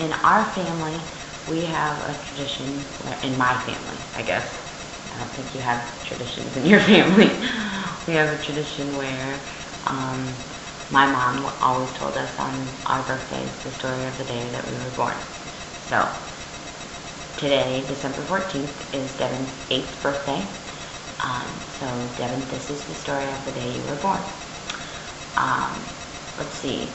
in our family, we have a tradition, in my family, I guess. I don't think you have traditions in your family. We have a tradition where my mom always told us on our birthdays the story of the day that we were born. So, today, December 14th, is Devin's 8th birthday. So, Devin, this is the story of the day you were born. Let's see.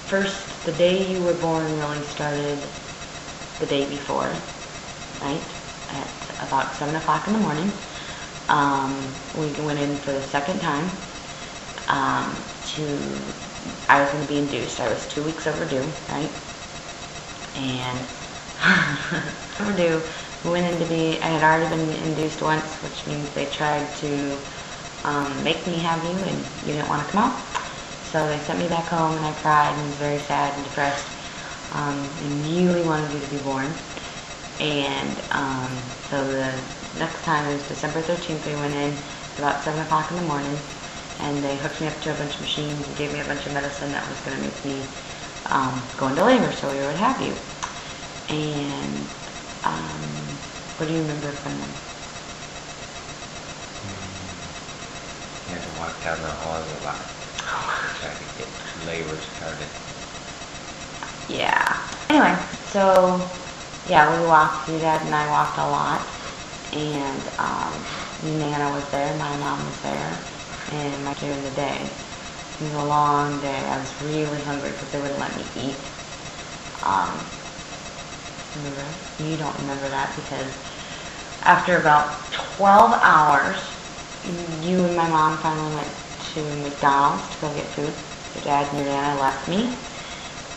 First, the day you were born really started the day before, right? At about 7 o'clock in the morning. We went in for the second time. I was going to be induced. I was 2 weeks overdue, right? And overdue. We went in to be, I had already been induced once, which means they tried to make me have you, and you didn't want to come out. So they sent me back home, and I cried and was very sad and depressed, and really wanted you to be born. And so the next time, it was December 13th, we went in about 7 o'clock in the morning, and they hooked me up to a bunch of machines and gave me a bunch of medicine that was going to make me go into labor, so we would have you. And what do you remember from them? You had to walk down the hall a lot. Try to get labor started. Yeah. Anyway, so yeah, we walked. Your dad and I walked a lot, and Nana was there, my mom was there, and during the day. It was a long day. I was really hungry because they wouldn't let me eat. Remember? You don't remember that because after about 12 hours, you and my mom finally went to McDonald's to go get food. Your dad and your Nana left me.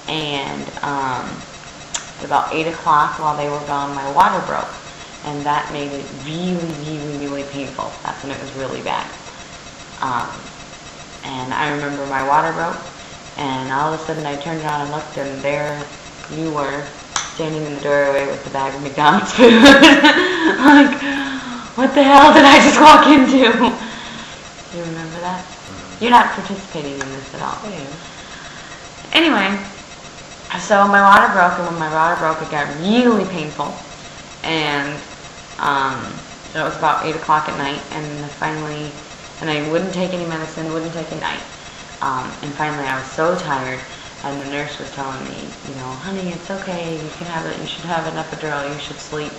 And at about 8 o'clock, while they were gone, my water broke. And that made it really, really, really painful. That's when it was really bad. And I remember my water broke, and all of a sudden I turned around and looked, and there you were, standing in the doorway with the bag of McDonald's food. Like, what the hell did I just walk into? Do you remember that? You're not participating in this at all. Anyway, so my water broke, and when my water broke, it got really painful. And it was about 8 o'clock at night, and finally, and I wouldn't take any medicine, wouldn't take a night. And finally, I was so tired, and the nurse was telling me, you know, honey, it's okay, you can have it, you should have an epidural, you should sleep.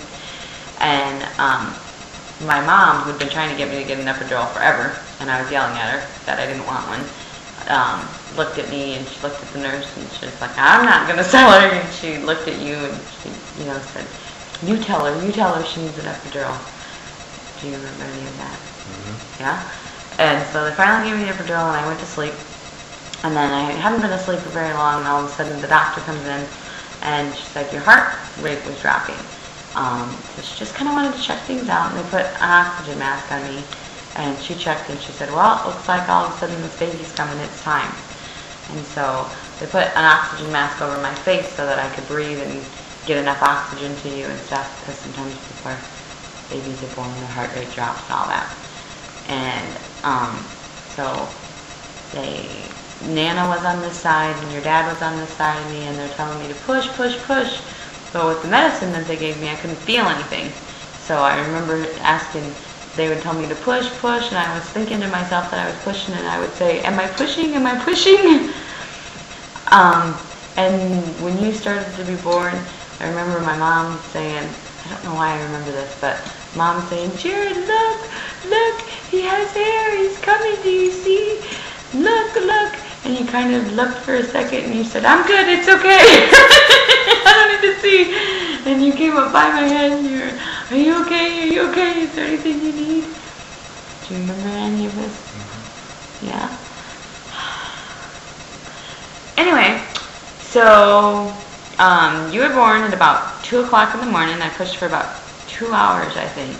And my mom, who'd been trying to get me to get an epidural forever, and I was yelling at her that I didn't want one, looked at me, and she looked at the nurse, and she was like, I'm not going to sell her. And she looked at you, and she, you know, said, you tell her she needs an epidural. Do you remember any of that? Mm-hmm. Yeah? And so they finally gave me the epidural, and I went to sleep. And then I hadn't been asleep for very long, and all of a sudden the doctor comes in, and she said, your heart rate was dropping. So she just kind of wanted to check things out, and they put an oxygen mask on me. And she checked, and she said, well, it looks like all of a sudden this baby's coming, it's time. And so they put an oxygen mask over my face so that I could breathe and get enough oxygen to you and stuff, because sometimes before babies are born, their heart rate drops and all that. And so Nana was on this side, and your dad was on this side of me, and they're telling me to push, push, push. But with the medicine that they gave me, I couldn't feel anything. So I remember asking, they would tell me to push, push, and I was thinking to myself that I was pushing, and I would say, am I pushing, am I pushing? And when you started to be born, I remember my mom saying, I don't know why I remember this, but Mom saying, Jared, look, look, he has hair, he's coming, do you see? Look, look. And you kind of looked for a second, and you said, I'm good, it's okay. I don't need to see. And you came up by my head, and you were, are you okay, are you okay? Is there anything you need? Do you remember any of this? Mm-hmm. Yeah? Anyway, so you were born at about 2 o'clock in the morning. I pushed for about 2 hours, I think.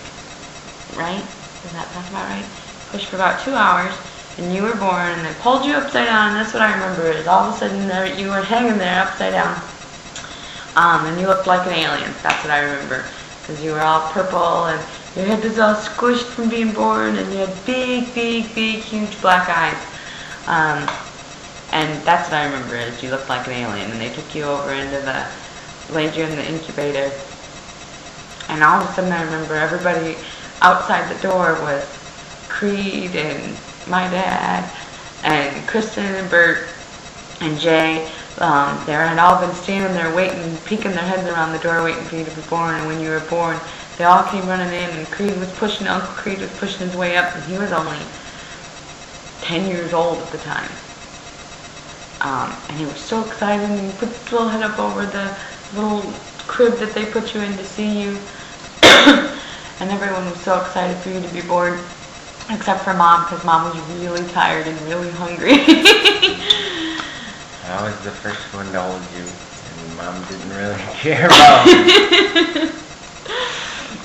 Right? Does that sound about right? Pushed for about 2 hours, and you were born, and they pulled you upside down, and that's what I remember, is all of a sudden you were hanging there upside down. And you looked like an alien. That's what I remember. Because you were all purple, and your head was all squished from being born, and you had big, big, big, huge black eyes. And that's what I remember is you looked like an alien, and they took you over into laid you in the incubator. And all of a sudden I remember everybody outside the door was Creed and my dad and Kristen and Bert and Jay. They had all been standing there waiting, peeking their heads around the door waiting for you to be born. And when you were born, they all came running in, and Uncle Creed was pushing his way up, and he was only 10 years old at the time. And he was so excited, and he put his little head up over the little crib that they put you in to see you. And everyone was so excited for you to be born, except for Mom, because Mom was really tired and really hungry. I was the first one to hold you, and Mom didn't really care about me.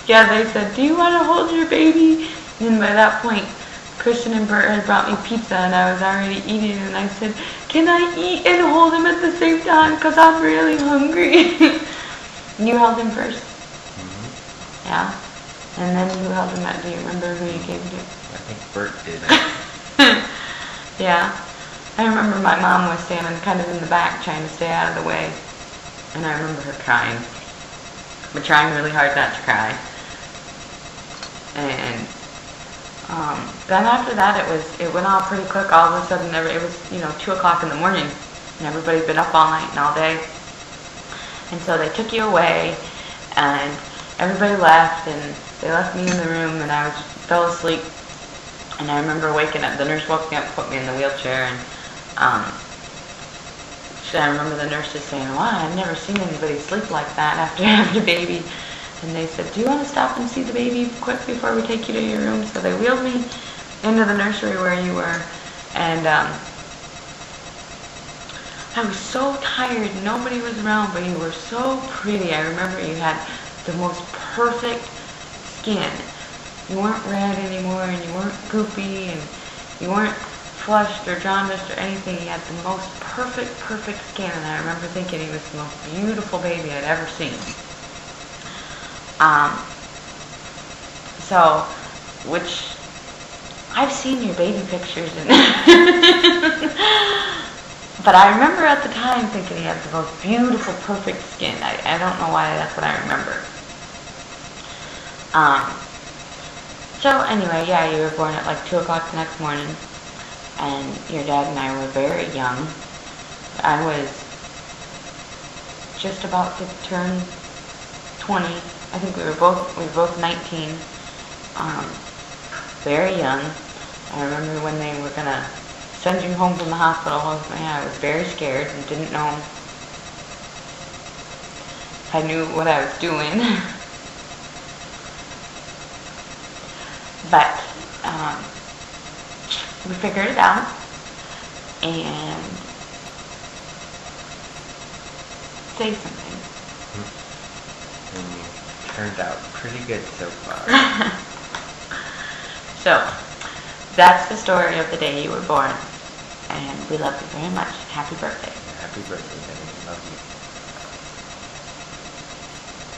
Yeah, they said, "Do you want to hold your baby?" And by that point, Christian and Bert had brought me pizza, and I was already eating, and I said, "Can I eat and hold him at the same time? Because I'm really hungry." You held him first? Mm-hmm. Yeah? And then who held him at? Do you remember who you gave to? I think Bert did. Yeah. I remember my mom was standing kind of in the back trying to stay out of the way. And I remember her crying. But trying really hard not to cry. And then after that it went all pretty quick. All of a sudden it was 2 o'clock in the morning, and everybody's been up all night and all day. And so they took you away, and everybody left, and they left me in the room, and I fell asleep. And I remember waking up. The nurse woke me up, put me in the wheelchair, and I remember the nurse just saying, "Wow, I've never seen anybody sleep like that after having a baby." And they said, "Do you want to stop and see the baby quick before we take you to your room?" So they wheeled me into the nursery where you were, and I was so tired. Nobody was around, but you were so pretty. I remember you had the most perfect skin. You weren't red anymore, and you weren't goopy, and you weren't flushed or jaundiced or anything. You had the most perfect skin, and I remember thinking he was the most beautiful baby I'd ever seen. Which I've seen your baby pictures, and but I remember at the time thinking he had the most beautiful, perfect skin. I don't know why, that's what I remember. So anyway, yeah, you were born at like 2 o'clock the next morning, and your dad and I were very young. I was just about to turn 20. I think we were both 19. Very young. I remember when they were gonna send you home from the hospital. I was very scared and didn't know if I knew what I was doing. But we figured it out, and say something. And you turned out pretty good so far. So, that's the story of the day you were born, and we love you very much. Happy birthday. Happy birthday, baby. Love you.